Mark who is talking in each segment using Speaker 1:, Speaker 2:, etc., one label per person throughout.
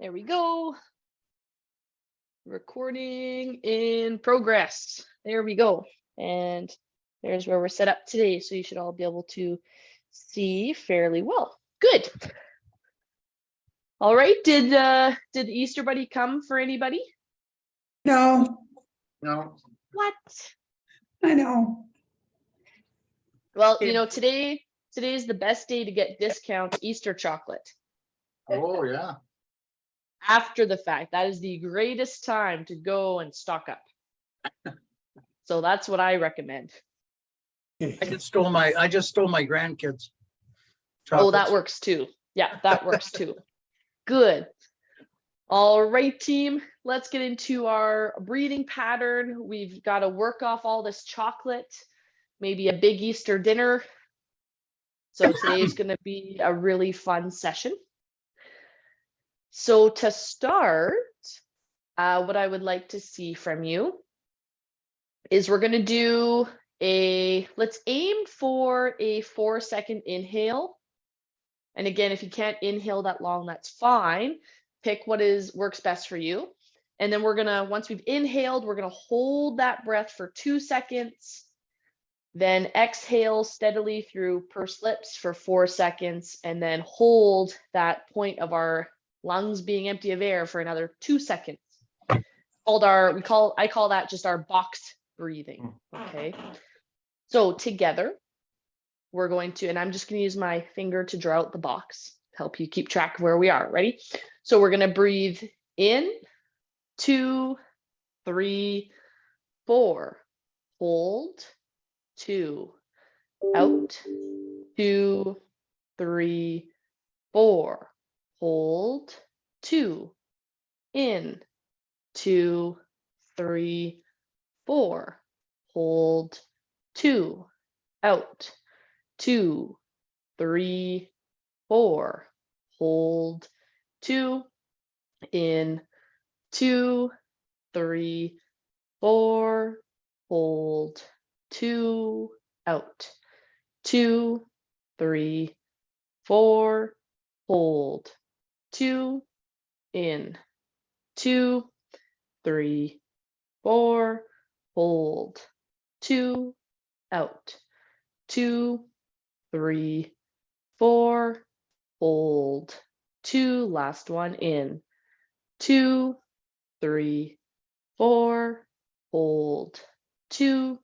Speaker 1: There we go. Recording in progress. There we go. And there's where we're set up today. So you should all be able to see fairly well. Good. All right. Did the Easter Bunny come for anybody?
Speaker 2: No,
Speaker 1: What?
Speaker 2: I know.
Speaker 1: Well, you know, today is the best day to get discount Easter chocolate.
Speaker 3: Oh, yeah.
Speaker 1: After the fact, that is the greatest time to go and stock up. So that's what I recommend.
Speaker 3: I just stole my grandkids.
Speaker 1: Oh, that
Speaker 3: chocolates.
Speaker 1: works too. Yeah, that works too. Good. All right, team, let's get into our breathing pattern. We've got to work off all this chocolate, maybe a big Easter dinner. So today is going to be a really fun session. So to start, what I would like to see from you is we're going to do let's aim for a 4-second inhale. And again, if you can't inhale that long, that's fine. Pick what works best for you. And then we're gonna, once we've inhaled, we're gonna hold that breath for 2 seconds. Then exhale steadily through pursed lips for 4 seconds, and then hold that point of our lungs being empty of air for another 2 seconds. I call that just our box breathing. Okay. So together, we're going to, and I'm just going to use my finger to draw out the box to help you keep track of where we are. Ready? So we're going to breathe in, 2, 3, 4. Hold, 2. Out, 2, 3, 4. Hold, 2. In, 2, 3, 4. Hold, 2. Out, 2, 3, 4. Hold, 2. In, 2, 3, 4. Hold, 2. Out, 2, 3, 4. Hold, 2. In, 2, 3, 4. Hold, 2. Out, 2, 3, 4. Hold, 2. Last one. In, 2, 3, 4. Hold, 2.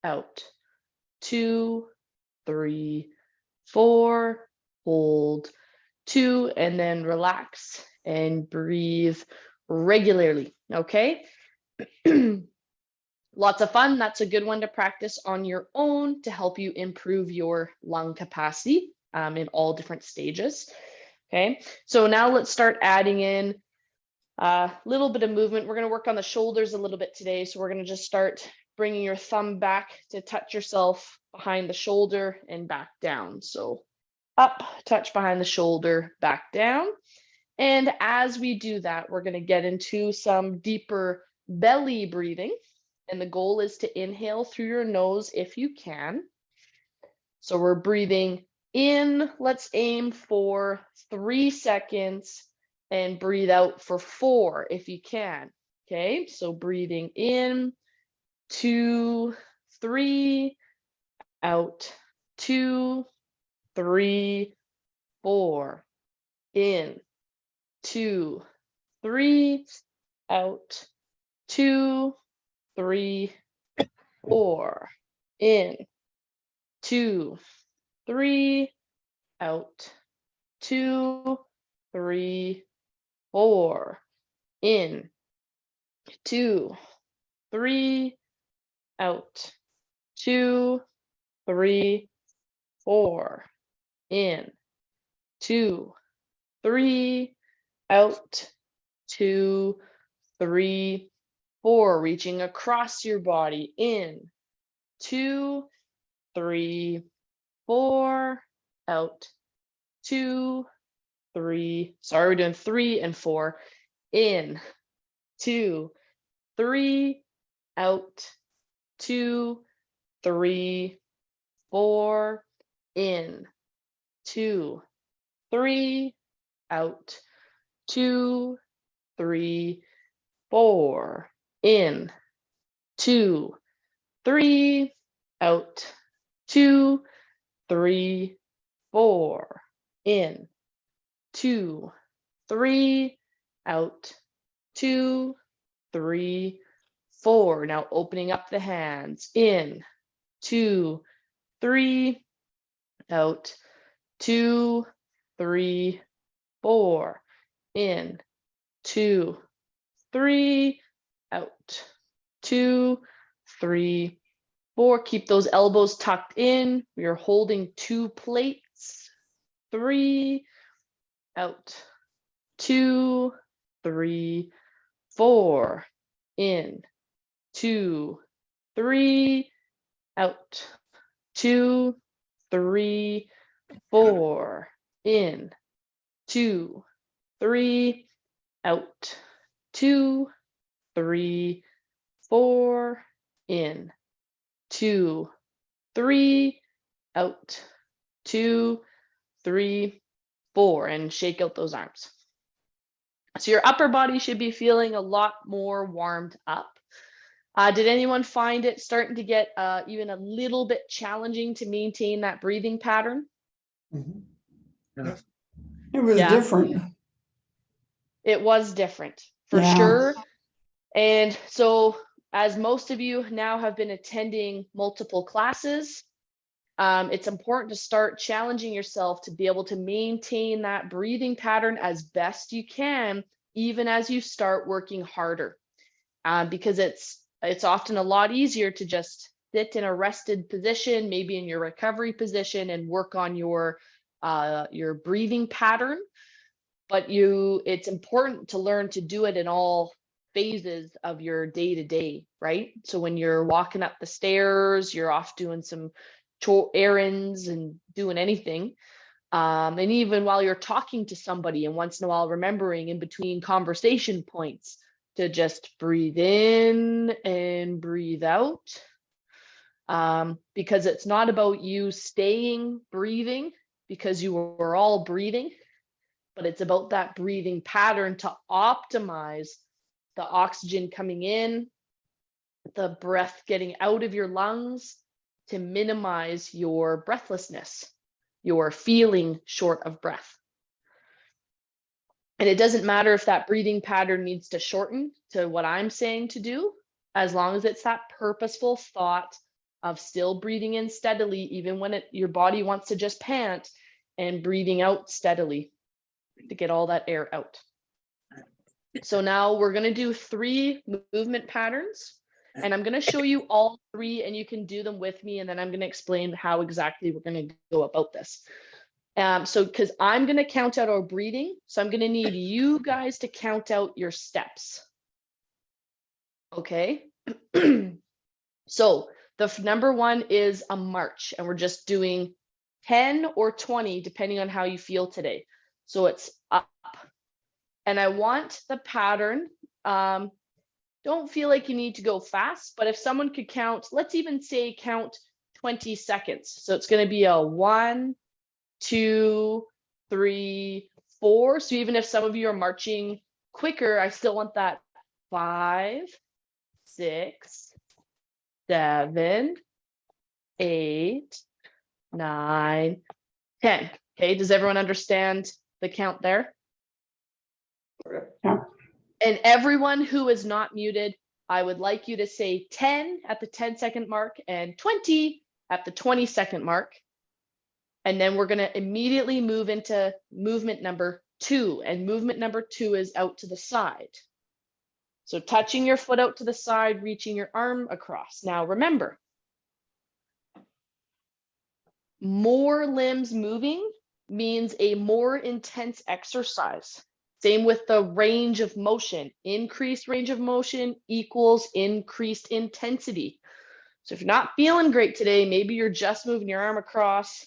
Speaker 1: Out, 2, 3, 4. Hold, 2. And then relax and breathe regularly. Okay. Lots of fun. That's a good one to practice on your own to help you improve your lung capacity in all different stages. Okay, so now let's start adding in a little bit of movement. We're going to work on the shoulders a little bit today. So we're going to just start bringing your thumb back to touch yourself behind the shoulder and back down. So up, touch behind the shoulder, back down. And as we do that, we're going to get into some deeper belly breathing. And the goal is to inhale through your nose if you can. So we're breathing in. Let's aim for 3 seconds and breathe out for 4 if you can. Okay, so breathing in, 2, 3, out, 2, 3, 4, in, 2, 3, out, 2, 3, 4, in, 2, 3, out, 2, 3, 4, in, 2, 3, out, 2, 3, 4, in, 2, 3, out, 2, 3, 4, reaching across your body, in, 2, 3, 4, out, 2, 3, sorry, we're doing 3 and 4, in, 2, 3, out, 2, 3, 4, in, 2, 3, out, 2, 3, 4, in, 2, 3, out, 2, 3, 4, in, 2, 3, out, 2, 3, 4. Now opening up the hands, in, 2, 3, out, 2, 3, 4, in, 2, 3, out, 2, 3, 4. Keep those elbows tucked in. We are holding 2 plates. 3, out, 2, 3, 4, in, 2, 3, out, 2, 3, 4, in, 2, 3, out, 2, 3, 4, in, 2, 3, out, 2, 3, 4, and shake out those arms. So your upper body should be feeling a lot more warmed up. Did anyone find it starting to get even a little bit challenging to maintain that breathing pattern?
Speaker 2: Mhm.
Speaker 3: Yeah.
Speaker 2: It was
Speaker 1: Yeah.
Speaker 2: different.
Speaker 1: It was different for
Speaker 2: Yeah.
Speaker 1: sure. And so, as most of you now have been attending multiple classes, it's important to start challenging yourself to be able to maintain that breathing pattern as best you can, even as you start working harder. Because it's often a lot easier to just sit in a rested position, maybe in your recovery position, and work on your breathing pattern. But it's important to learn to do it in all phases of your day to day, right? So when you're walking up the stairs, you're off doing some errands and doing anything. And even while you're talking to somebody, and once in a while remembering in between conversation points to just breathe in and breathe out. Because it's not about you staying breathing, because you were all breathing, but it's about that breathing pattern to optimize the oxygen coming in, the breath getting out of your lungs, to minimize your breathlessness, your feeling short of breath. And it doesn't matter if that breathing pattern needs to shorten to what I'm saying to do, as long as it's that purposeful thought of still breathing in steadily, even when your body wants to just pant, and breathing out steadily to get all that air out. So now we're going to do 3 movement patterns, and I'm going to show you all 3, and you can do them with me, and then I'm going to explain how exactly we're going to go about this. So because I'm going to count out our breathing, so I'm going to need you guys to count out your steps. Okay. So the number 1 is a march, and we're just doing 10 or 20 depending on how you feel today. So it's up, and I want the pattern. Don't feel like you need to go fast, but if someone could count, let's even say count 20 seconds. So it's going to be a 1, 2, 3, 4. So even if some of you are marching quicker, I still want that 5, 6, 7, 8, 9, 10. Okay, does everyone understand the count there?
Speaker 2: Yeah.
Speaker 1: And everyone who is not muted, I would like you to say 10 at the 10-second mark and 20 at the 20-second mark. And then we're going to immediately move into movement number 2. And movement number 2 is out to the side. So touching your foot out to the side, reaching your arm across. Now remember, more limbs moving means a more intense exercise. Same with the range of motion. Increased range of motion equals increased intensity. So if you're not feeling great today, maybe you're just moving your arm across.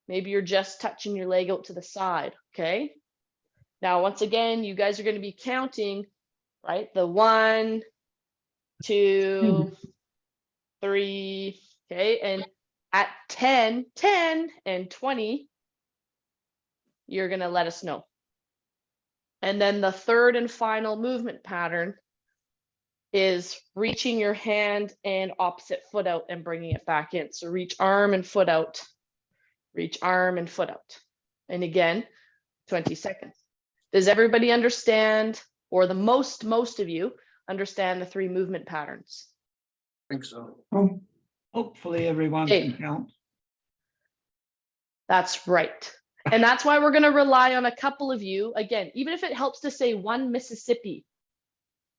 Speaker 1: Maybe you're just touching your leg out to the side, okay? Now, once again, you guys are going to be counting, right? The 1, 2, 3, okay? And at 10, 10, and 20, you're going to let us know. And then the third and final movement pattern is reaching your hand and opposite foot out and bringing it back in. So reach arm and foot out, reach arm and foot out. And again, 20 seconds. Does everybody understand, or the most of you understand the 3 movement patterns?
Speaker 3: I think so.
Speaker 4: Hopefully everyone
Speaker 1: Okay.
Speaker 4: can count.
Speaker 1: That's right. And that's why we're going to rely on a couple of you. Again, even if it helps to say 1 Mississippi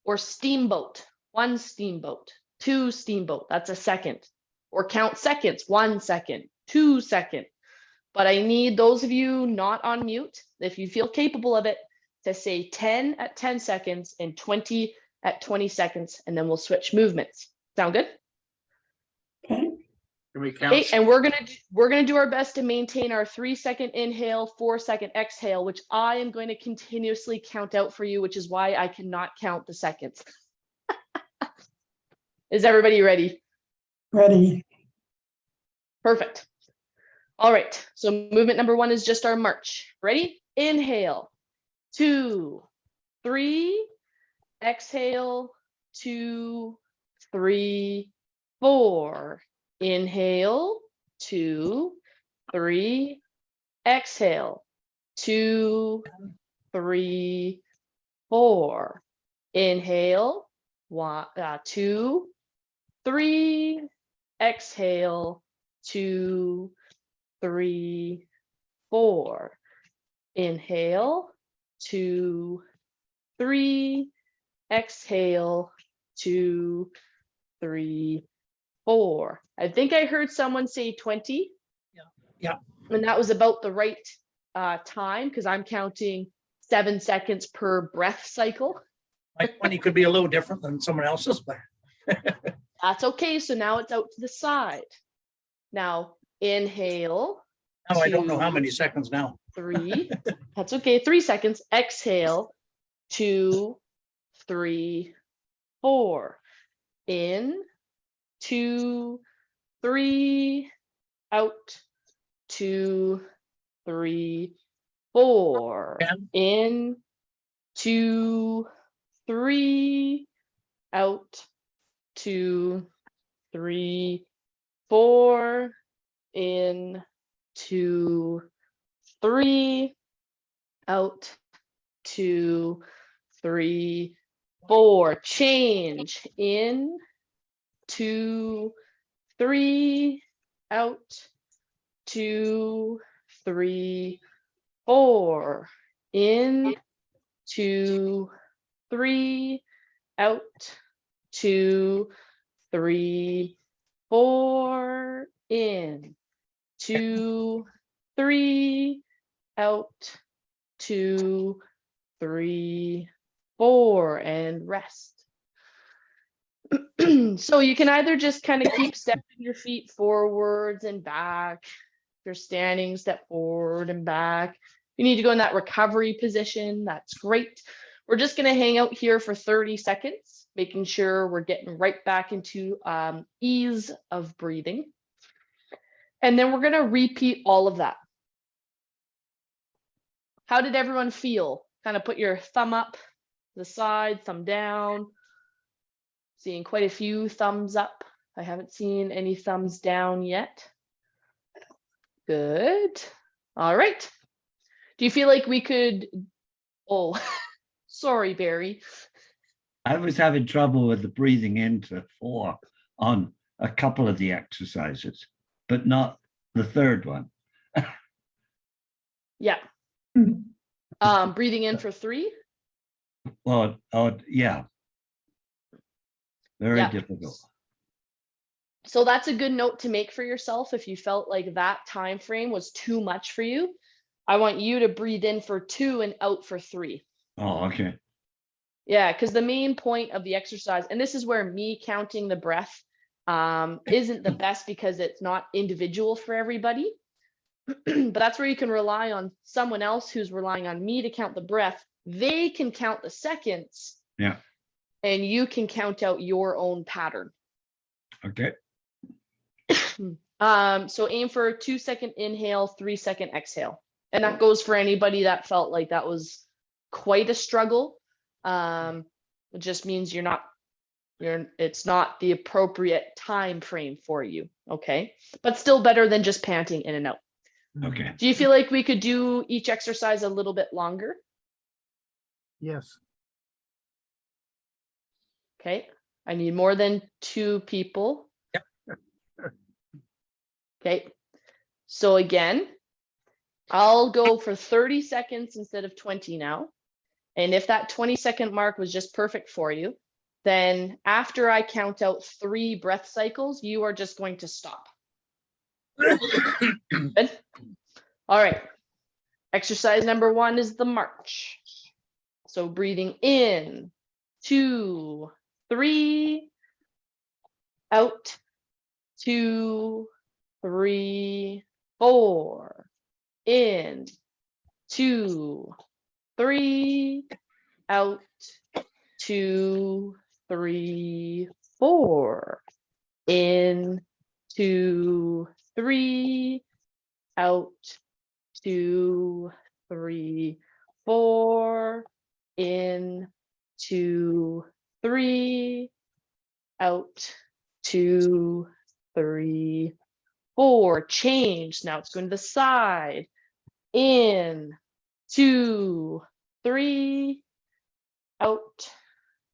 Speaker 1: or steamboat, 1 steamboat, 2 steamboat, that's a second. Or count seconds, 1 second, 2 second. But I need those of you not on mute, if you feel capable of it, to say 10 at 10 seconds and 20 at 20 seconds, and then we'll switch movements. Sound good?
Speaker 2: Okay.
Speaker 3: Can we count?
Speaker 1: Okay, and we're gonna do our best to maintain our 3-second inhale, 4-second exhale, which I am going to continuously count out for you, which is why I cannot count the seconds. Is everybody ready?
Speaker 2: Ready.
Speaker 1: Perfect. All right, so movement number 1 is just our march. Ready? Inhale, 2, 3, exhale, 2, 3, 4. Inhale, 2, 3, exhale, 2, 3, 4. Inhale, 2, 3, exhale, 2, 3, 4. Inhale, 2, 3, exhale, 2, 3, 4. I think I heard someone say 20.
Speaker 3: Yeah.
Speaker 1: And that was about the right time, because I'm counting 7 seconds per breath cycle.
Speaker 3: My 20 could be a little different than someone else's, but
Speaker 1: That's okay. So now it's out to the side. Now inhale.
Speaker 3: now I don't know how
Speaker 1: 2,
Speaker 3: many seconds now.
Speaker 1: 3. That's okay. 3 seconds. Exhale. 2, 3, 4. In. 2, 3. Out. 2, 3, 4.
Speaker 3: 10.
Speaker 1: In. 2, 3. Out. 2, 3, 4. In. 2, 3. Out. 2, 3, 4. Change. In. 2, 3. Out. 2, 3, 4. In. 2, 3. Out. 2, 3, 4. In. 2, 3. Out. 2, 3, 4. And rest. So you can either just kind of keep stepping your feet forwards and back. If you're standing, step forward and back. You need to go in that recovery position. That's great. We're just going to hang out here for 30 seconds, making sure we're getting right back into ease of breathing. And then we're going to repeat all of that. How did everyone feel? Kind of put your thumb up to the side, thumb down. Seeing quite a few thumbs up. I haven't seen any thumbs down yet. Good. All right. Do you feel like we could, oh, sorry, Barry.
Speaker 4: I was having trouble with the breathing into 4 on a couple of the exercises, but not the third one.
Speaker 1: Yeah. Breathing in for 3.
Speaker 4: Well, yeah. Very
Speaker 1: Yeah.
Speaker 4: difficult.
Speaker 1: So that's a good note to make for yourself. If you felt like that time frame was too much for you, I want you to breathe in for 2 and out for 3.
Speaker 4: Oh, okay.
Speaker 1: Yeah, because the main point of the exercise, and this is where me counting the breath isn't the best because it's not individual for everybody. But that's where you can rely on someone else who's relying on me to count the breath. They can count the seconds.
Speaker 4: Yeah.
Speaker 1: And you can count out your own pattern.
Speaker 4: Okay.
Speaker 1: So aim for a 2-second inhale, 3-second exhale. And that goes for anybody that felt like that was quite a struggle. It just means it's not the appropriate time frame for you. Okay, but still better than just panting in and out.
Speaker 4: Okay.
Speaker 1: Do you feel like we could do each exercise a little bit longer?
Speaker 3: Yes.
Speaker 1: Okay, I need more than 2 people. Okay, so again, I'll go for 30 seconds instead of 20 now. And if that 20-second mark was just perfect for you, then after I count out 3 breath cycles, you are just going to stop. Good? All right. Exercise number 1 is the march. So breathing in, 2, 3, out, 2, 3, 4, in, 2, 3, out, 2, 3, 4, in, 2, 3, out, 2, 3, 4, in, 2, 3, out, 2, 3, 4. Change. Now it's going to the side. In, 2, 3, out,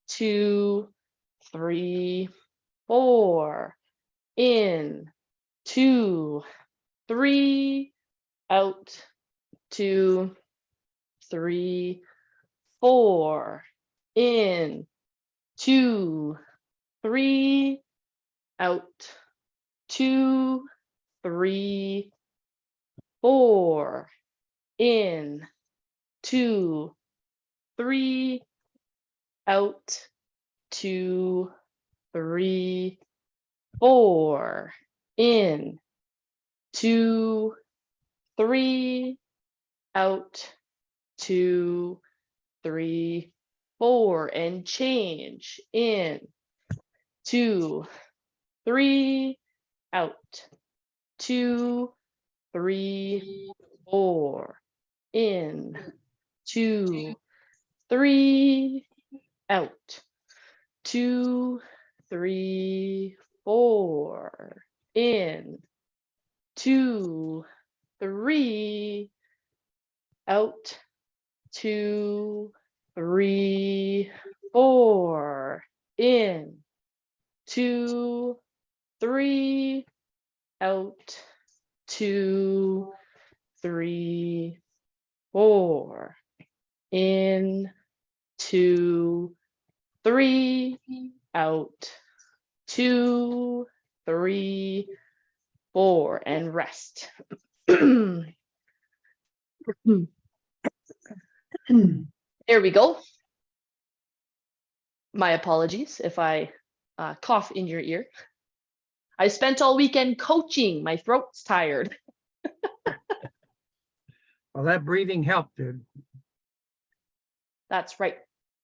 Speaker 1: 2, 3, 4. In, 2, 3, out, 2, 3, 4. In, 2, 3, out, 2, 3, 4. In, 2, 3, out, 2, 3, 4. In, 2, 3, out, 2, 3, 4. And change. In, 2, 3, out, 2, 3, 4. In, 2, 3, out, 2, 3, 4. In, 2, 3, out, 2, 3, 4. In, 2, 3, out, 2, 3, 4. In, 2, 3, out, 2, 3, 4. And rest. There we go. My apologies if I cough in your ear. I spent all weekend coaching. My throat's tired.
Speaker 5: Well, that breathing helped, dude.
Speaker 1: That's right.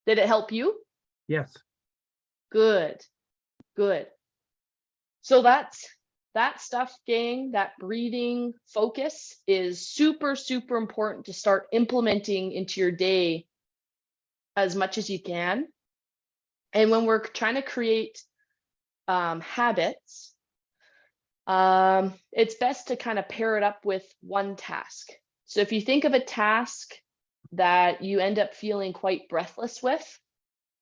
Speaker 1: Did it help you?
Speaker 5: Yes.
Speaker 1: Good. Good. So that stuff, gang, that breathing focus is super, super important to start implementing into your day as much as you can. And when we're trying to create habits, it's best to kind of pair it up with one task. So if you think of a task that you end up feeling quite breathless with,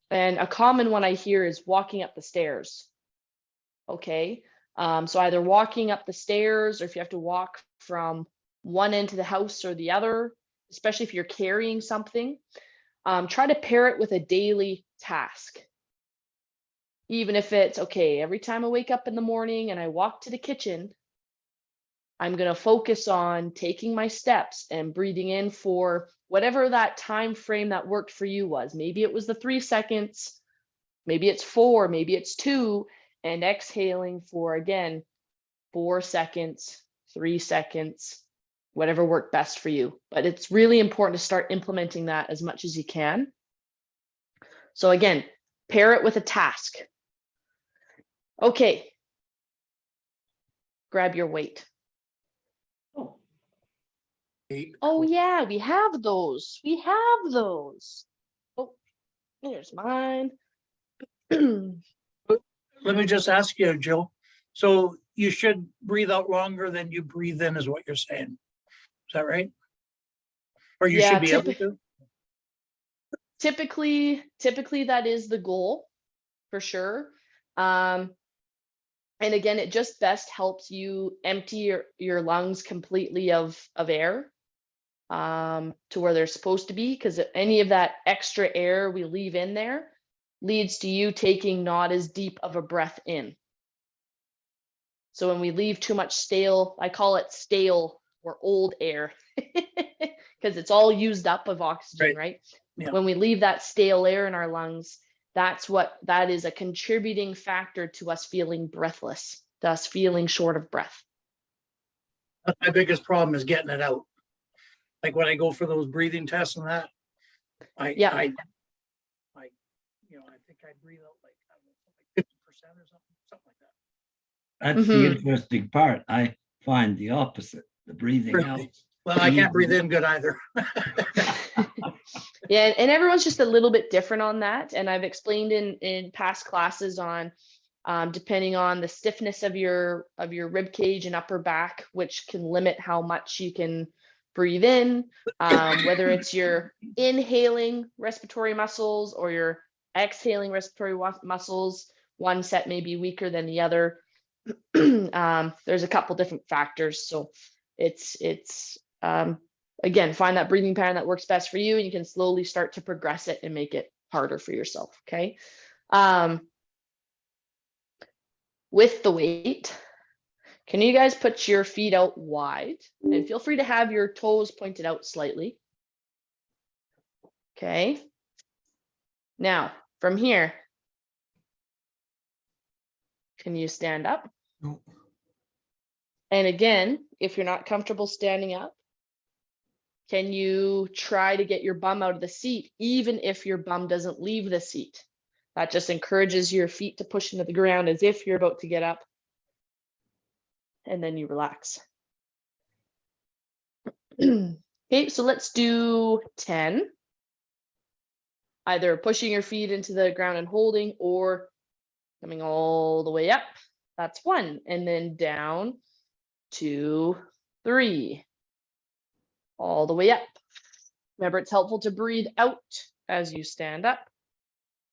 Speaker 1: and a common one I hear is walking up the stairs. Okay, so either walking up the stairs, or if you have to walk from one end to the house or the other, especially if you're carrying something, try to pair it with a daily task. Even if it's, okay, every time I wake up in the morning and I walk to the kitchen, I'm going to focus on taking my steps and breathing in for whatever that time frame that worked for you was. Maybe it was the 3 seconds, maybe it's 4, maybe it's 2, and exhaling for, again, 4 seconds, 3 seconds, whatever worked best for you. But it's really important to start implementing that as much as you can. So again, pair it with a task. Okay. Grab your weight. Oh yeah, we have those. We have those. Oh, there's mine.
Speaker 5: Let me just ask you, Jill. So you should breathe out longer than you breathe in, is what you're saying. Is that right? Or you
Speaker 1: Yeah,
Speaker 5: should be able to?
Speaker 1: typically that is the goal for sure. And again, it just best helps you empty your lungs completely of air to where they're supposed to be, because any of that extra air we leave in there leads to you taking not as deep of a breath in. So when we leave too much stale, I call it stale or old air, because it's all used up of oxygen, right?
Speaker 5: Yeah.
Speaker 1: When we leave that stale air in our lungs, that is a contributing factor to us feeling breathless, to us feeling short of breath.
Speaker 5: That's my biggest problem is getting it out. Like when I go for those breathing tests and that, I think I breathe out like, I don't know, like 50% or something like that.
Speaker 4: That's the interesting part. I find the opposite, the breathing out.
Speaker 5: Really? Well, I can't breathe in good either.
Speaker 1: Yeah, and everyone's just a little bit different on that. And I've explained in past classes on depending on the stiffness of your rib cage and upper back, which can limit how much you can breathe in, whether it's your inhaling respiratory muscles or your exhaling respiratory muscles. One set may be weaker than the other. There's a couple different factors, so it's again, find that breathing pattern that works best for you, and you can slowly start to progress it and make it harder for yourself. Okay. With the weight, can you guys put your feet out wide, and feel free to have your toes pointed out slightly. Okay. Now from here, can you stand up?
Speaker 3: No.
Speaker 1: And again, if you're not comfortable standing up, can you try to get your bum out of the seat, even if your bum doesn't leave the seat? That just encourages your feet to push into the ground as if you're about to get up. And then you relax. Okay, so let's do 10. Either pushing your feet into the ground and holding, or coming all the way up. That's 1. And then down, 2, 3. All the way up. Remember, it's helpful to breathe out as you stand up.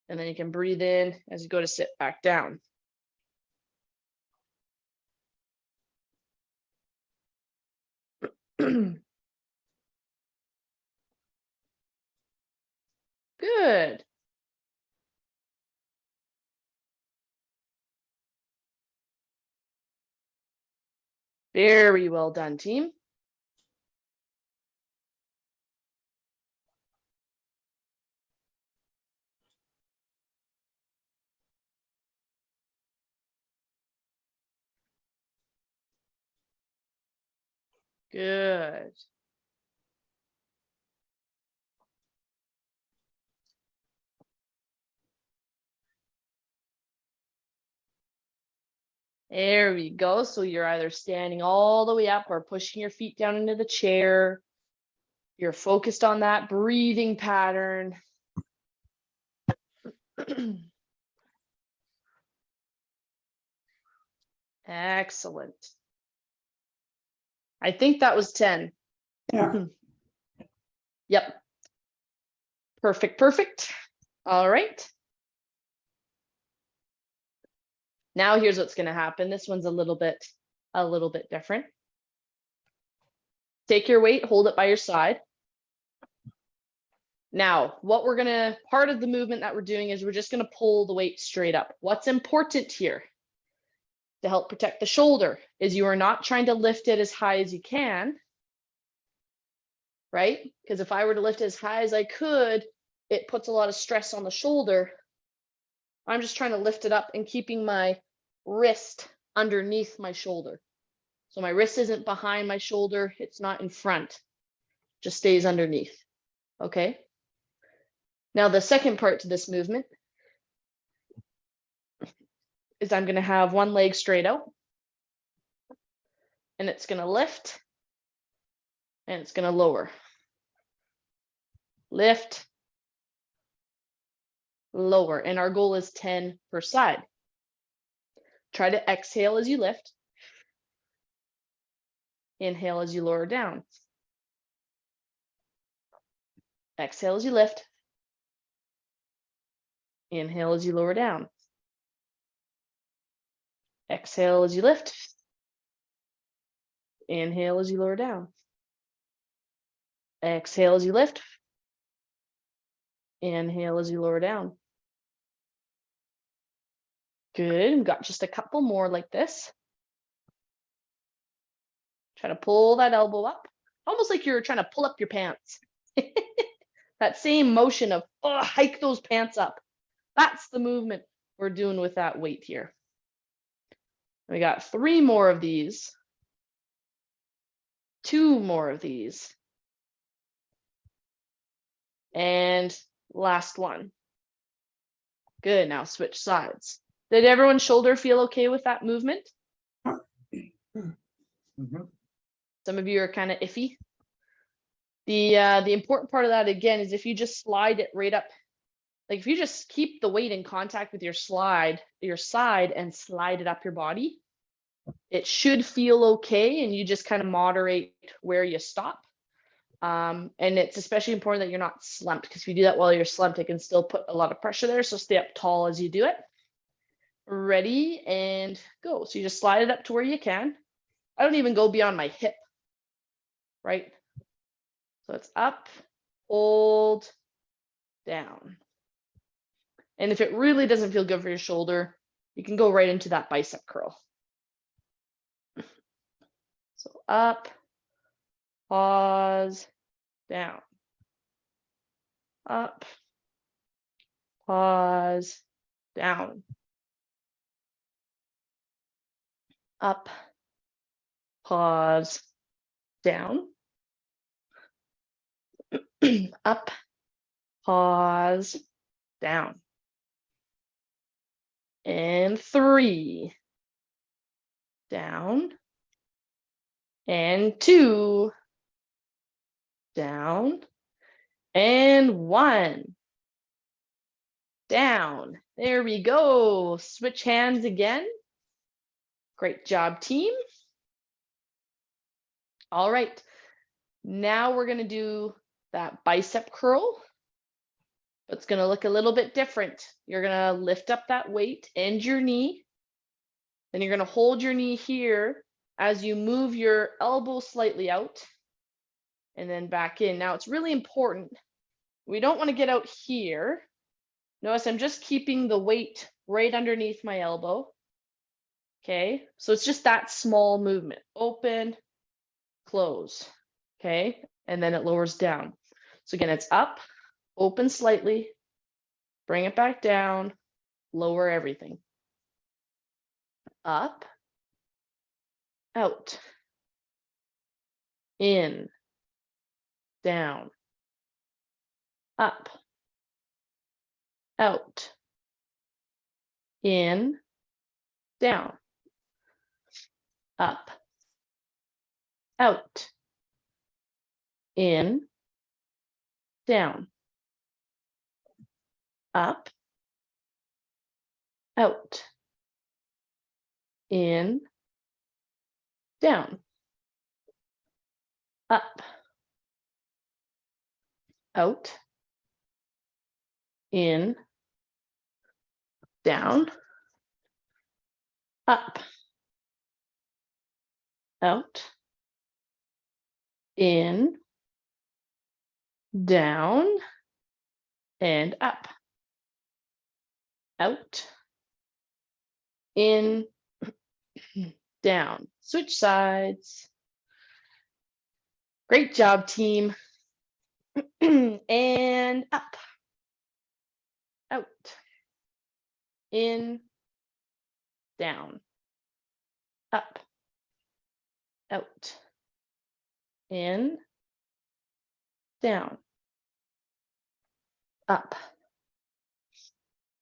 Speaker 1: And then you can breathe in as you go to sit back down. Good. Very well done, team. Good. There we go. So you're either standing all the way up or pushing your feet down into the chair. You're focused on that breathing pattern. Excellent. I think that was 10.
Speaker 2: Yeah.
Speaker 1: Yep. Perfect, perfect. All right. Now here's what's going to happen. This one's a little bit different. Take your weight, hold it by your side. Now, part of the movement that we're doing is we're just going to pull the weight straight up. What's important here to help protect the shoulder is you are not trying to lift it as high as you can, right? Because if I were to lift it as high as I could, it puts a lot of stress on the shoulder. I'm just trying to lift it up and keeping my wrist underneath my shoulder. So my wrist isn't behind my shoulder. It's not in front, just stays underneath. Okay. Now the second part to this movement is I'm going to have one leg straight out and it's going to lift And it's going to lower. Lift, lower. And our goal is 10 per side. Try to exhale as you lift. Inhale as you lower down. Exhale as you lift. Inhale as you lower down. Exhale as you lift. Inhale as you lower down. Exhale as you lift. Inhale as you lower down. Good. We've got just a couple more like this. Try to pull that elbow up, almost like you're trying to pull up your pants. That same motion of, oh, hike those pants up. That's the movement we're doing with that weight here. We got 3 more of these. 2 more of these. And last one. Good. Now switch sides. Did everyone's shoulder feel okay with that movement?
Speaker 4: Mhm.
Speaker 1: Some of you are kind of iffy. The important part of that again is if you just slide it right up, like if you just keep the weight in contact with your side and slide it up your body, it should feel okay, and you just kind of moderate where you stop. And it's especially important that you're not slumped, because if you do that while you're slumped, it can still put a lot of pressure there. So stay up tall as you do it. Ready and go. So you just slide it up to where you can. I don't even go beyond my hip, right? So it's up, hold, down. And if it really doesn't feel good for your shoulder, you can go right into that bicep curl. So up, pause, down. Up, pause, down. Up, pause, down. Up, pause, down. And 3, down. And 2, down. And 1, down. There we go. Switch hands again. Great job, team. All right. Now we're going to do that bicep curl. It's going to look a little bit different. You're going to lift up that weight and your knee. Then you're going to hold your knee here as you move your elbow slightly out and then back in. Now it's really important. We don't want to get out here. Notice I'm just keeping the weight right underneath my elbow. Okay, so it's just that small movement. Open, close. Okay, and then it lowers down. So again, it's up, open slightly, bring it back down, lower everything. Up, out, in, down, up, out, in, down, up, out, in, down, up, out, in, down, up, out, in, down, up, out, in, down, and up, out, in, down. Switch sides. Great job, team. And up, out, in, down, up, out, in, down, up,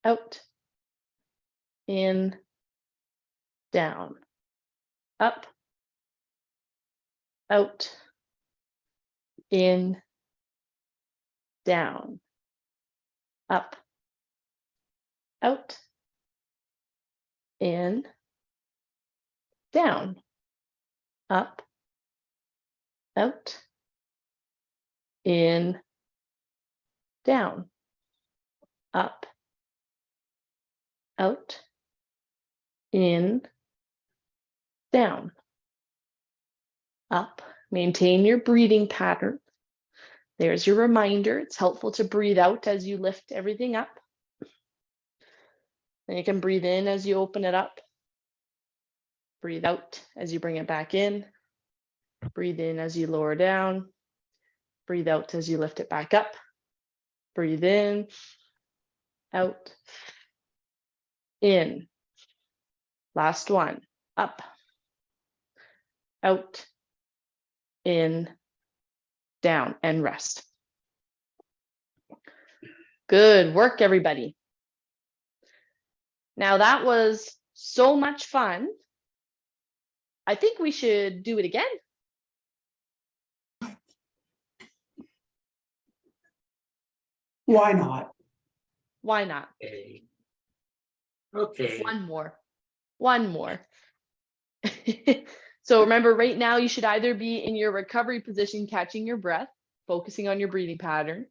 Speaker 1: out, in, down, up, out, in, down, up, out, in, down, up, out, in, down, up, out, in, down, up. Maintain your breathing pattern. There's your reminder. It's helpful to breathe out as you lift everything up. And you can breathe in as you open it up. Breathe out as you bring it back in. Breathe in as you lower down. Breathe out as you lift it back up. Breathe in, out, in. Last one, up, out, in, down, and rest. Good work, everybody. Now that was so much fun. I think we should do it again.
Speaker 2: Why not?
Speaker 1: Why not?
Speaker 5: Okay.
Speaker 1: One more. So remember, right now you should either be in your recovery position, catching your breath, focusing on your breathing pattern,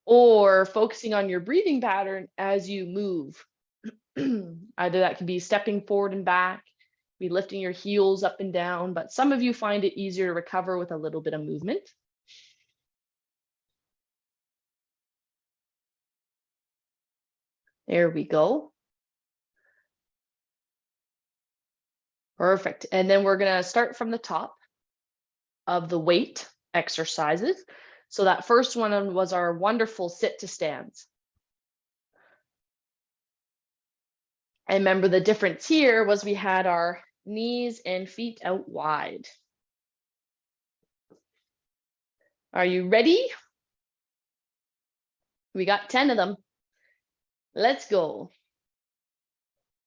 Speaker 1: or focusing on your breathing pattern as you move. Either that could be stepping forward and back, be lifting your heels up and down, but some of you find it easier to recover with a little bit of movement. There we go. Perfect. And then we're going to start from the top of the weight exercises. So that first one was our wonderful sit to stands. And remember, the difference here was we had our knees and feet out wide. Are you ready? We got 10 of them. Let's go.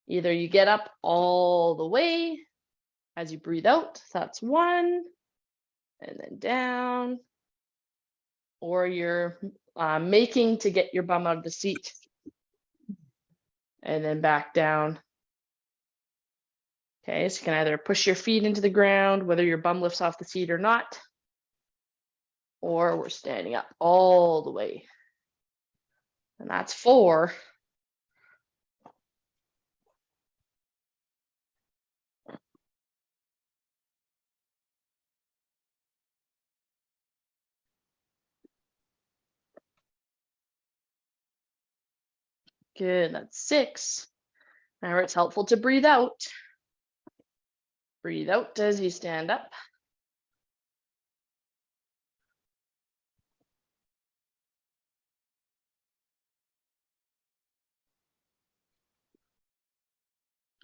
Speaker 1: Either you get up all the way as you breathe out, that's one, and then down, or you're making to get your bum out of the seat, and then back down. Okay, so you can either push your feet into the ground, whether your bum lifts off the seat or not, or we're standing up all the way. And that's 4. Good, that's 6. Now it's helpful to breathe out. Breathe out as you stand up.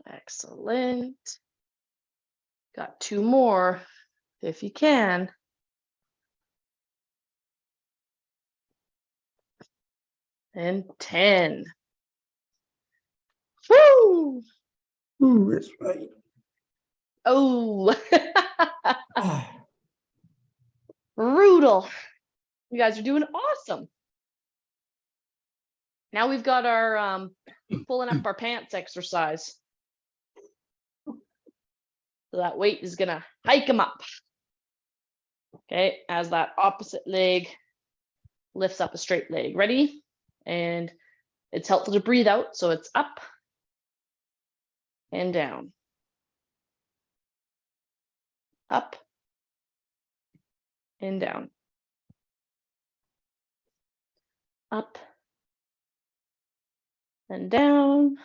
Speaker 1: Excellent. Got 2 more, if you can. And 10. Woo!
Speaker 2: Ooh, that's right.
Speaker 1: Oh,
Speaker 2: Ah,
Speaker 1: brutal. You guys are doing awesome. Now we've got our pulling up our pants exercise. So that weight is gonna hike them up. Okay, as that opposite leg lifts up a straight leg. Ready? And it's helpful to breathe out. So it's up and down. Up and down. Up and down.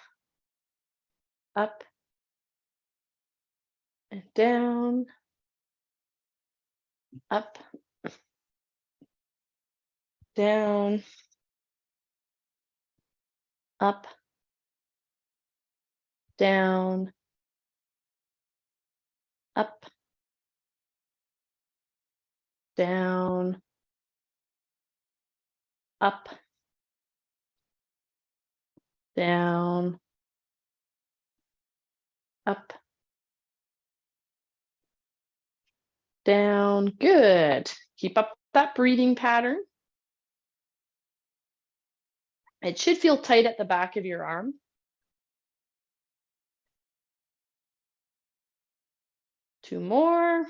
Speaker 1: Up and down. Up, down, up, down, up, down, up, down, up, down. Good. Keep up that breathing pattern. It should feel tight at the back of your arm. Two more.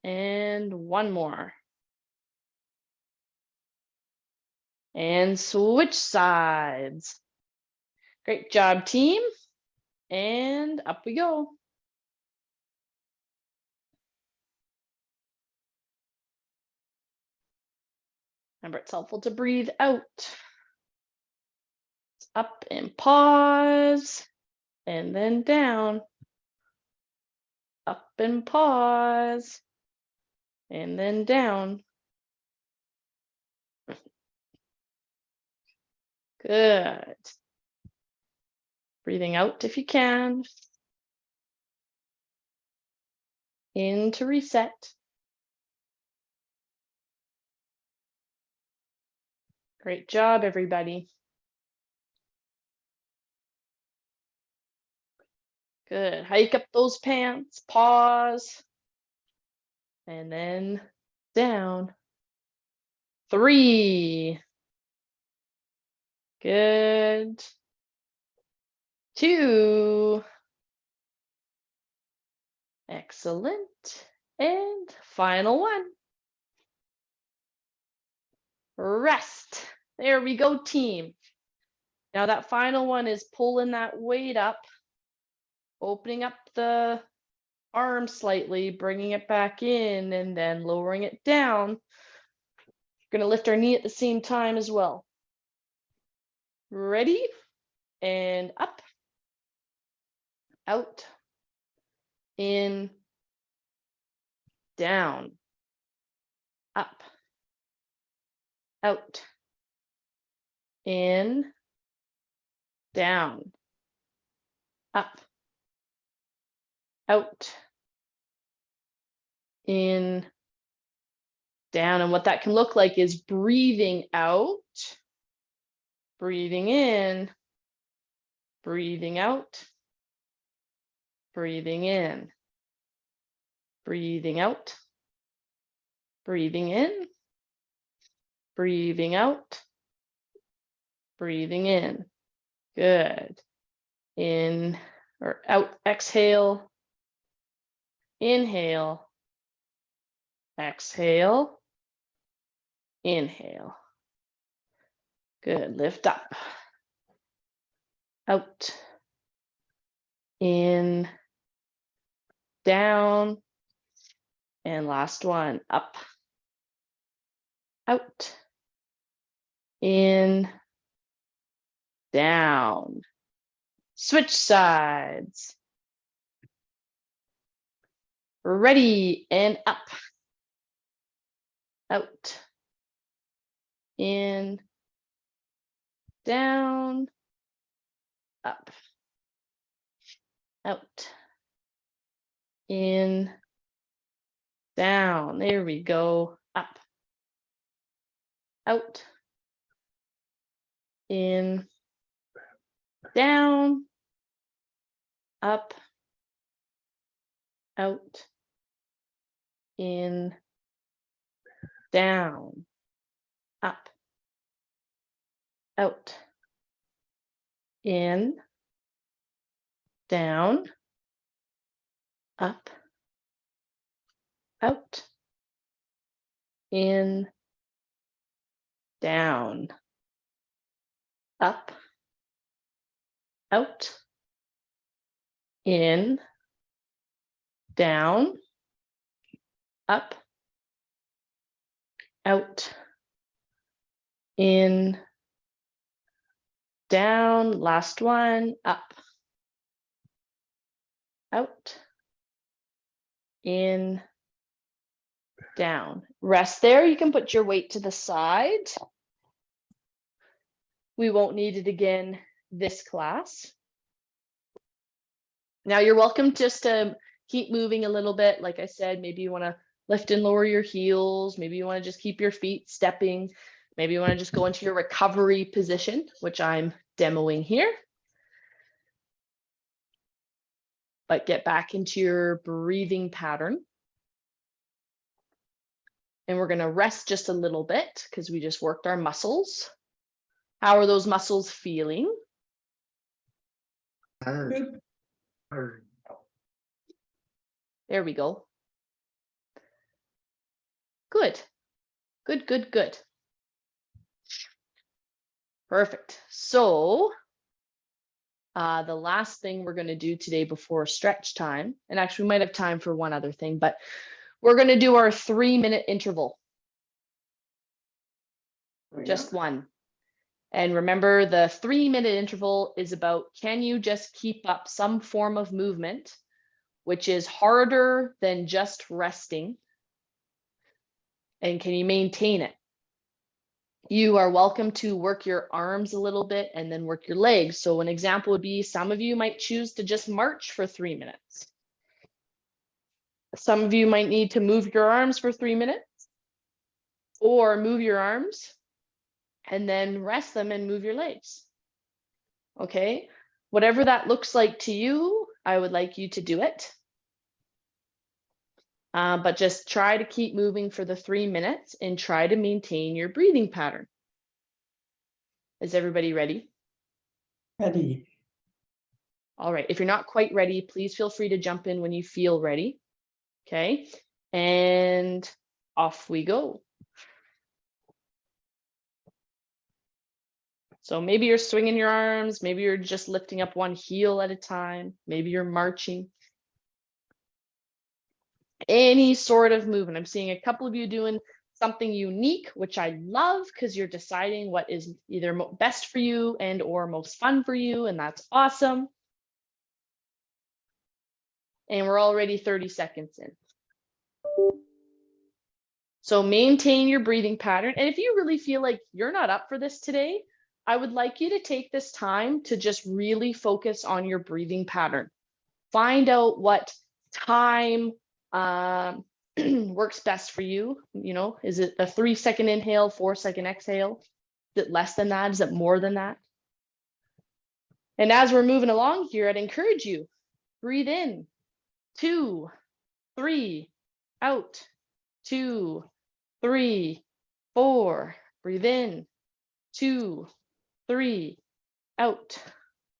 Speaker 1: And one more. And switch sides. Great job, team. And up we go. Remember, it's helpful to breathe out. Up and pause, and then down. Up and pause, and then down. Good. Breathing out if you can. In to reset. Great job, everybody. Good. Hike up those pants, pause, and then down. 3. Good. 2. Excellent. And final one. Rest. There we go, team. Now that final one is pulling that weight up, opening up the arm slightly, bringing it back in, and then lowering it down. We're going to lift our knee at the same time as well. Ready? And up, out, in, down, up, out, in, down, up, out, in, down. And what that can look like is breathing out, breathing in, breathing out, breathing in, breathing out, breathing in, breathing out, breathing in. Good. In or out, exhale, inhale, exhale, inhale. Good. Lift up, out, in, down, and last one, up, out, in, down. Switch sides. Ready, and up, out, in, down, up, out, in, down. There we go. Up, out, in, down, up, out, in, down, up, out, in, down, up, out, in, down, up, out, in, down, up, out, in, down. Last one, up, out, in, down. Rest there. You can put your weight to the side. We won't need it again this class. Now you're welcome just to keep moving a little bit. Like I said, maybe you want to lift and lower your heels. Maybe you want to just keep your feet stepping. Maybe you want to just go into your recovery position, which I'm demoing here. But get back into your breathing pattern. And we're going to rest just a little bit because we just worked our muscles. How are those muscles feeling?
Speaker 2: Good.
Speaker 1: There we go. Good. Good, good, good. Perfect. So the last thing we're going to do today before stretch time, and actually we might have time for one other thing, but we're going to do our 3-minute interval. Just one. And remember, the 3-minute interval is about, can you just keep up some form of movement, which is harder than just resting? And can you maintain it? You are welcome to work your arms a little bit and then work your legs. So an example would be, some of you might choose to just march for 3 minutes. Some of you might need to move your arms for 3 minutes, or move your arms and then rest them and move your legs. Okay, whatever that looks like to you, I would like you to do it. But just try to keep moving for the 3 minutes and try to maintain your breathing pattern. Is everybody ready?
Speaker 2: Ready.
Speaker 1: All right, if you're not quite ready, please feel free to jump in when you feel ready. Okay, and off we go. So maybe you're swinging your arms, maybe you're just lifting up one heel at a time, maybe you're marching. Any sort of movement. I'm seeing a couple of you doing something unique, which I love, because you're deciding what is either best for you and or most fun for you, and that's awesome. And we're already 30 seconds in. So maintain your breathing pattern. And if you really feel like you're not up for this today, I would like you to take this time to just really focus on your breathing pattern. Find out what time works best for you. You know, is it a 3-second inhale, 4-second exhale? Is it less than that? Is it more than that? And as we're moving along here, I'd encourage you, breathe in, 2, 3, out, 2, 3, 4, breathe in, 2, 3, out,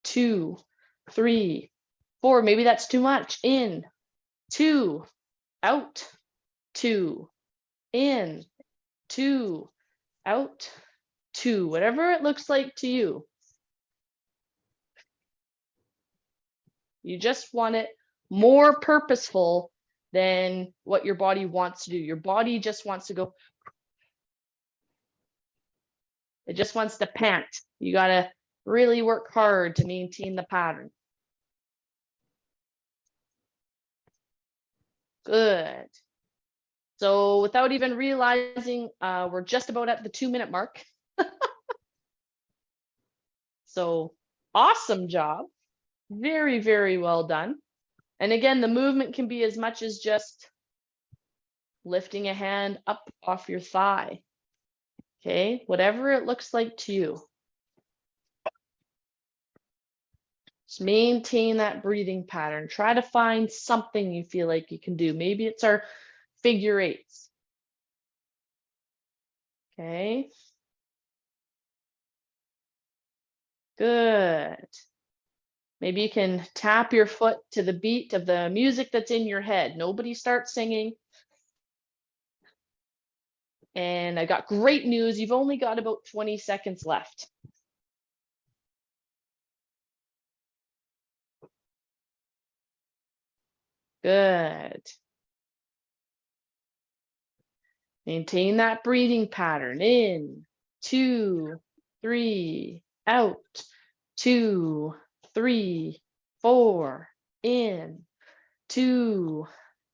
Speaker 1: 2, 3, 4. Maybe that's too much. In, 2, out, 2, in, 2, out, 2, whatever it looks like to you. You just want it more purposeful than what your body wants to do. Your body just wants to go. It just wants to pant. You got to really work hard to maintain the pattern. Good. So without even realizing, we're just about at the 2-minute mark. So awesome job. Very, very well done. And again, the movement can be as much as just lifting a hand up off your thigh. Okay, whatever it looks like to you. Just maintain that breathing pattern. Try to find something you feel like you can do. Maybe it's our figure eights. Okay. Good. Maybe you can tap your foot to the beat of the music that's in your head. Nobody starts singing. And I got great news. You've only got about 20 seconds left. Good. Maintain that breathing pattern. In, 2, 3, out, 2, 3, 4, in, 2,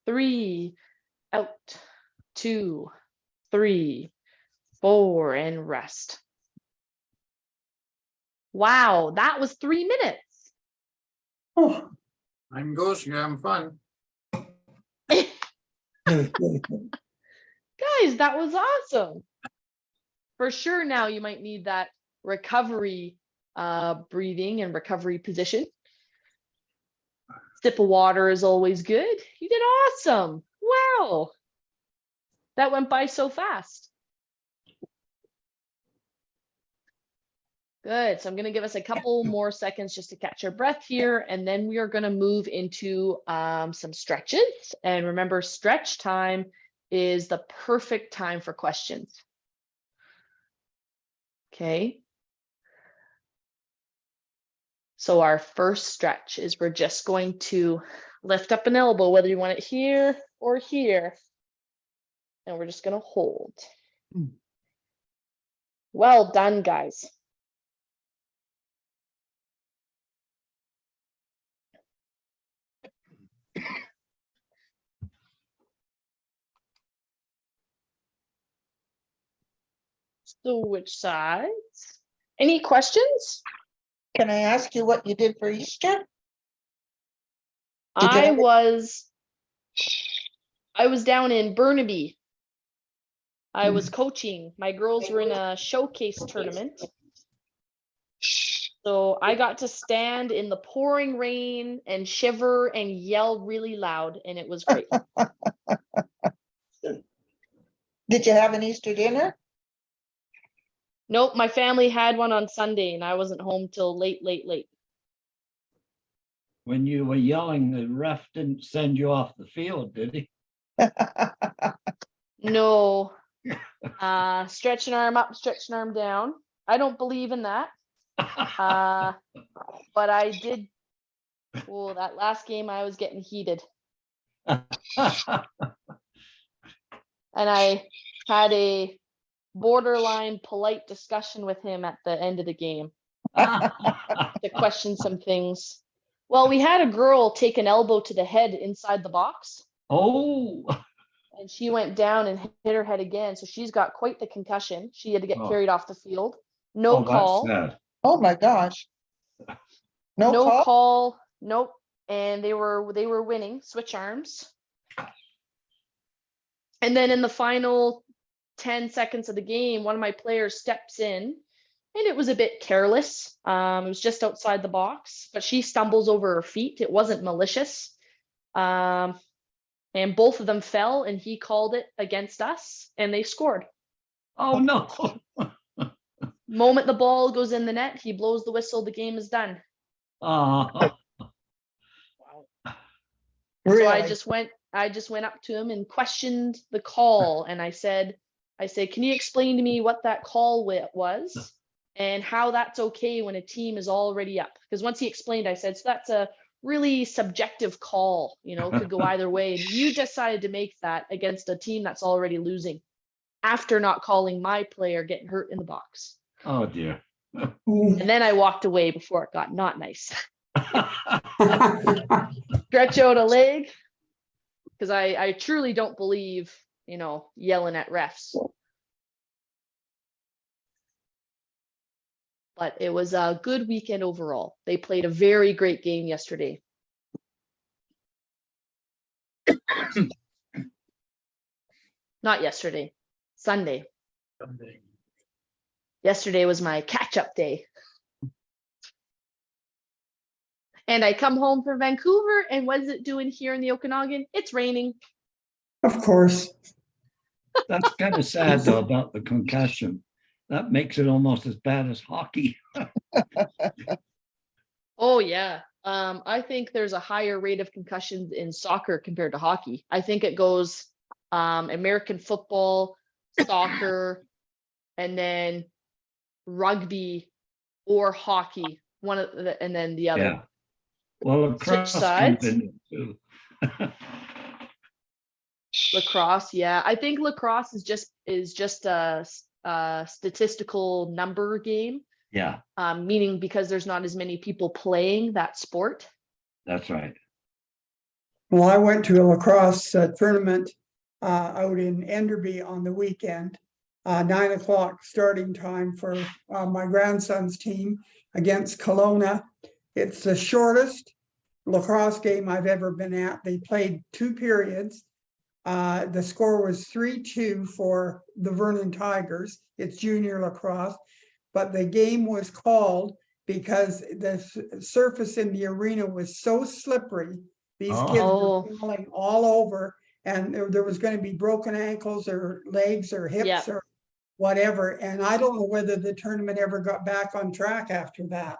Speaker 1: 3, out, 2, 3, 4, and rest. Wow, that was 3 minutes.
Speaker 2: Oh,
Speaker 3: I'm goes, you're having fun.
Speaker 1: Guys, that was awesome. For sure, now you might need that recovery breathing and recovery position. Sip of water is always good. You did awesome. Wow. That went by so fast. Good. So I'm going to give us a couple more seconds just to catch our breath here, and then we are going to move into some stretches. And remember, stretch time is the perfect time for questions. Okay. So our first stretch is we're just going to lift up an elbow, whether you want it here or here. And we're just going to hold. Well done, guys. So which sides? Any questions?
Speaker 6: Can I ask you what you did for Easter? Did you
Speaker 1: I
Speaker 6: have it-
Speaker 1: was down in Burnaby. I was coaching. My girls were in a showcase tournament. So I got to stand in the pouring rain and shiver and yell really loud, and it was great.
Speaker 6: Did you have an Easter dinner?
Speaker 1: Nope, my family had one on Sunday, and I wasn't home till late.
Speaker 4: When you were yelling, the ref didn't send you off the field, did he?
Speaker 1: No. Stretch an arm up, stretch an arm down. I don't believe in that. But I did. Oh, that last game I was getting heated. And I had a borderline polite discussion with him at the end of the game to question some things. Well, we had a girl take an elbow to the head inside the box,
Speaker 4: Oh,
Speaker 1: and she went down and hit her head again. So she's got quite the concussion. She had to get
Speaker 4: Oh.
Speaker 1: carried off the field. No
Speaker 4: oh, that's
Speaker 1: call.
Speaker 4: sad.
Speaker 6: Oh, my gosh. No
Speaker 1: No
Speaker 6: call?
Speaker 1: call. Nope. And they were winning, switch arms. And then in the final 10 seconds of the game, one of my players steps in, and it was a bit careless. It was just outside the box, but she stumbles over her feet. It wasn't malicious. And both of them fell, and he called it against us, and they scored.
Speaker 4: Oh, no.
Speaker 1: Moment the ball goes in the net, he blows the whistle, the game is done.
Speaker 4: Oh,
Speaker 6: Really?
Speaker 1: So I just went up to him and questioned the call, and I said, can you explain to me what that call was and how that's okay when a team is already up? Because once he explained, I said, so that's a really subjective call, could go either way. And you decided to make that against a team that's already losing after not calling my player getting hurt in the box.
Speaker 4: oh dear.
Speaker 1: And then I walked away before it got not nice. Stretch out a leg, because I truly don't believe, yelling at refs. But it was a good weekend overall. They played a very great game yesterday. Not yesterday, Sunday. Yesterday was my catch-up day. And I come home from Vancouver, and what is it doing here in the Okanagan? It's raining.
Speaker 2: Of course.
Speaker 4: That's kind of sad though about the concussion. That makes it almost as bad as hockey.
Speaker 1: Oh yeah. I think there's a higher rate of concussions in soccer compared to hockey. I think it goes American football, soccer, and then rugby or hockey. One of the, and then the other.
Speaker 4: Yeah. Well, lacrosse comes
Speaker 1: sides?
Speaker 4: in it too.
Speaker 1: Lacrosse, yeah. I think lacrosse is just a statistical number game.
Speaker 4: Yeah,
Speaker 1: Meaning because there's not as many people playing that sport.
Speaker 4: that's right.
Speaker 2: Well, I went to a lacrosse tournament out in Enderby on the weekend. 9 o'clock starting time for my grandson's team against Kelowna. It's the shortest lacrosse game I've ever been at. They played 2 periods. The score was 3-2 for the Vernon Tigers. It's junior lacrosse, but the game was called because the surface in the arena was so slippery. These kids were falling all over, and there was gonna be broken ankles or legs or hips
Speaker 1: Yeah.
Speaker 2: or whatever, and I don't know whether the tournament ever got back on track after that.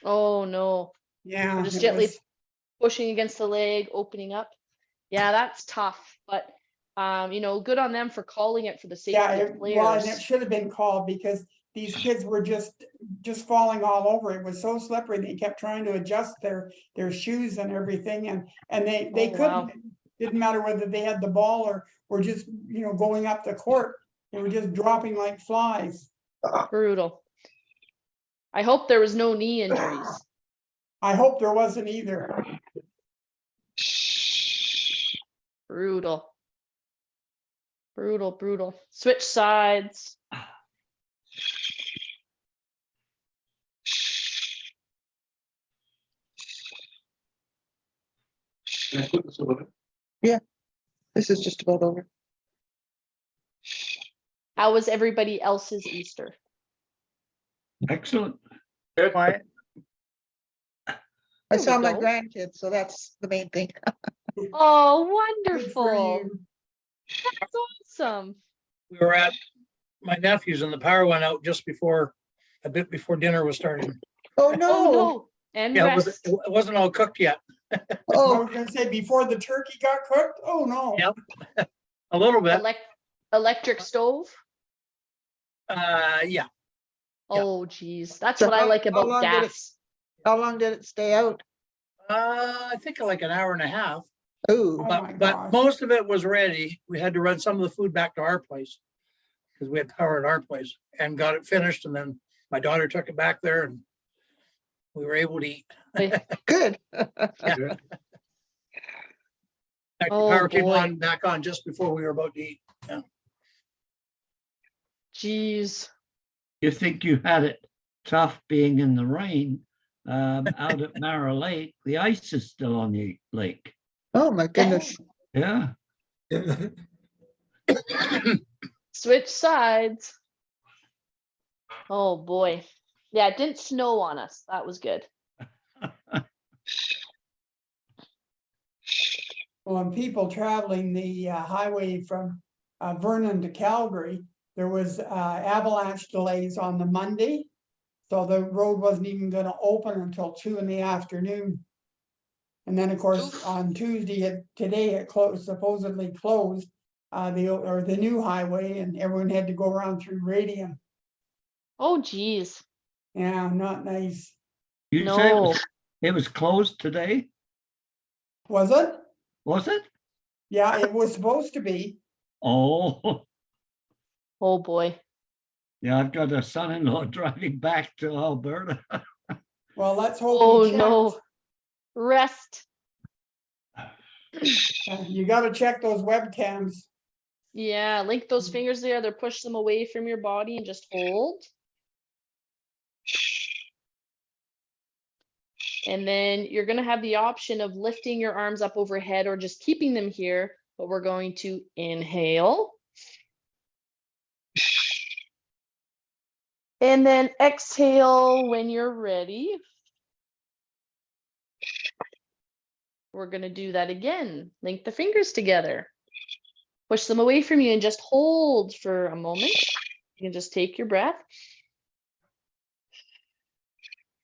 Speaker 1: Oh, no.
Speaker 2: Yeah.
Speaker 1: Just
Speaker 2: it
Speaker 1: gently
Speaker 2: was-
Speaker 1: pushing against the leg, opening up. Yeah, that's tough, but, you know, good on them for calling it for the
Speaker 2: Yeah,
Speaker 1: safety of
Speaker 2: well, and it
Speaker 1: players.
Speaker 2: should have been called because these kids were just falling all over. It was so slippery. They kept trying to adjust their shoes and everything, and they
Speaker 1: Oh, wow.
Speaker 2: couldn't. Didn't matter whether they had the ball or just, going up the court. They were just dropping like flies.
Speaker 1: Brutal. I hope there was no knee injuries.
Speaker 2: I hope there wasn't either.
Speaker 1: Brutal. Brutal, brutal. Switch sides.
Speaker 6: This is just about over.
Speaker 1: How was everybody else's Easter?
Speaker 4: Excellent.
Speaker 5: Quiet.
Speaker 6: I
Speaker 1: There
Speaker 6: saw
Speaker 1: we
Speaker 6: my
Speaker 1: go.
Speaker 6: grandkids, so that's the main thing.
Speaker 1: Oh,
Speaker 2: Good for
Speaker 1: wonderful.
Speaker 2: you.
Speaker 1: That's awesome.
Speaker 5: We were at my nephew's and the power went out just before, a bit before dinner was starting.
Speaker 6: Oh,
Speaker 1: Oh,
Speaker 6: no.
Speaker 1: no. And
Speaker 5: Yeah,
Speaker 1: rest.
Speaker 5: it wasn't all cooked yet.
Speaker 2: I
Speaker 6: Oh,
Speaker 2: was gonna say before the turkey got cooked. Oh no.
Speaker 5: Yep. A little bit.
Speaker 1: Electric stove.
Speaker 5: Yeah. Yeah.
Speaker 1: Oh, geez. That's
Speaker 6: So
Speaker 1: what I
Speaker 6: how-
Speaker 1: like
Speaker 6: how
Speaker 1: about
Speaker 6: long did it-
Speaker 1: gas.
Speaker 6: how long did it stay out?
Speaker 5: I think like an hour and a half,
Speaker 6: Oh,
Speaker 2: Oh my
Speaker 5: but
Speaker 2: gosh.
Speaker 5: most of it was ready. We had to run some of the food back to our place because we had power at our place and got it finished. And then my daughter took it back there and we were able to eat.
Speaker 6: good.
Speaker 5: Actually,
Speaker 1: Oh,
Speaker 5: power came
Speaker 1: boy.
Speaker 5: back on just before we were about to eat.
Speaker 1: Jeez.
Speaker 4: You think you had it tough being in the rain out at Mara Lake. The ice is still on the lake.
Speaker 6: Oh, my goodness.
Speaker 4: Yeah.
Speaker 1: Switch sides. Oh, boy. Yeah, it didn't snow on us. That was good.
Speaker 2: Well, and people traveling the highway from Vernon to Calgary, there was avalanche delays on the Monday. So the road wasn't even gonna open until 2 in the afternoon. And then, of course,
Speaker 1: Oof.
Speaker 2: on Tuesday, today it supposedly closed, the new highway, and everyone had to go around through Radium.
Speaker 1: Oh, geez.
Speaker 2: Yeah, not nice.
Speaker 4: You say
Speaker 1: No.
Speaker 4: it was closed today?
Speaker 2: Was it?
Speaker 4: Was it?
Speaker 2: Yeah, it was supposed to be.
Speaker 4: Oh,
Speaker 1: Oh, boy.
Speaker 4: yeah, I've got a son-in-law driving back to Alberta.
Speaker 2: Well, let's hope.
Speaker 1: Oh,
Speaker 2: he checks.
Speaker 1: no. Rest.
Speaker 2: You gotta check those webcams.
Speaker 1: Yeah, link those fingers together, push them away from your body and just hold. And then you're going to have the option of lifting your arms up overhead or just keeping them here, but we're going to inhale. And then exhale when you're ready. We're going to do that again. Link the fingers together. Push them away from you and just hold for a moment. You can just take your breath.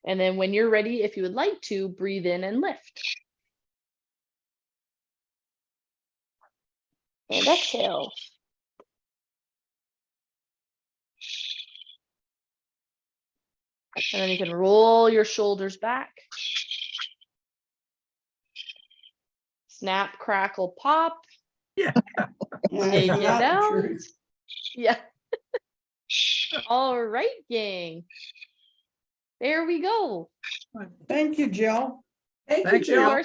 Speaker 1: And then when you're ready, if you would like to, breathe in and lift. And exhale. And then you can roll your shoulders back. Snap, crackle, pop.
Speaker 2: Yeah,
Speaker 1: Take
Speaker 2: isn't
Speaker 1: it
Speaker 2: that the
Speaker 1: out.
Speaker 2: truth?
Speaker 1: Yeah. All right, gang. There we go.
Speaker 2: Thank you, Jill.
Speaker 5: Thanks, Jill.